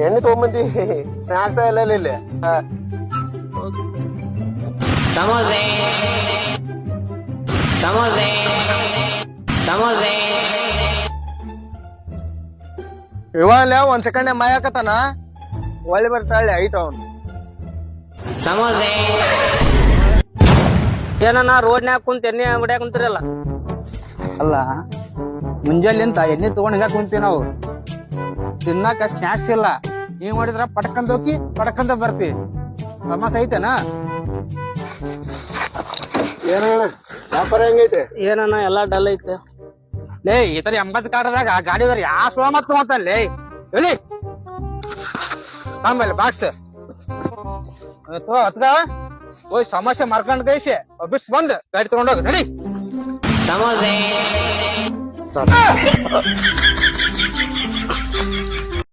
ಎಣ್ಣೆ ತಗೊಂಬಂದಿ ಸ್ನಾಕ್ಸ್ ಎಲ್ಲ ಇಲ್ಲಿ ಸಮೋಸೆ ಸಮೋಸೆ ಸಮೋಸೆ ಇವಾಗ ಒಂದ್ ಸೆಕೆಂಡ್ ಮಾಯಾಕತಾನ ಒಳ್ಳೆ ಬರ್ತಾಳೆ ಐತ ಅವನು ಸಮೋಸೆ ಏನನ್ನ ರೋಡ್ನ್ಯಾಗ ಕುಂತ ಎಣ್ಣೆ ಹೊಡ್ಯಾಕ ಕುಂತಿರಲ್ಲ. ಅಲ್ಲ ಮುಂಜಾನೆಂತ ಎಣ್ಣೆ ತಗೊಂಡ್ ಹಿಂಗ ಕುಂತೀವಿ ನಾವು ತಿನ್ನಾಕ ಸ್ನಾಕ್ಸ್ ಇಲ್ಲ ನೀವ್ ಮಾಡಿದ್ರ ಪಟ್ಕಂತ ಹೋಗಿ ಪಟ್ಕಂತ ಬರ್ತಿ ಸಮಸ್ಯೆ ಐತೆನಾ ಏನಣ್ಣ ವ್ಯಾಪಾರ ಹೆಂಗೈತೆ? ಏನನ್ನ ಎಲ್ಲಾ ಡಲ್ ಐತೆ. ಲೇ ಈ ತರ 80 ಕಾರದಾಗ ಗಾಡಿದಾರ ಯಾವ ಸೋಮ ಮತ್ ತಗೋತಾನೆ ಹೇಳಿ ಆಮೇಲೆ ಬಾಕ್ಸ್ ಹತ್ಗ ಹೋಯ್ ಸಮಸ್ಯೆ ಮಾರ್ಕೊಂಡ್ ಕೈಸಿ ಬಿಸ್ ಬಂದ್ ಗಾಡಿ ತಗೊಂಡೋಗ ನಡಿ ಸಮೋಸೆ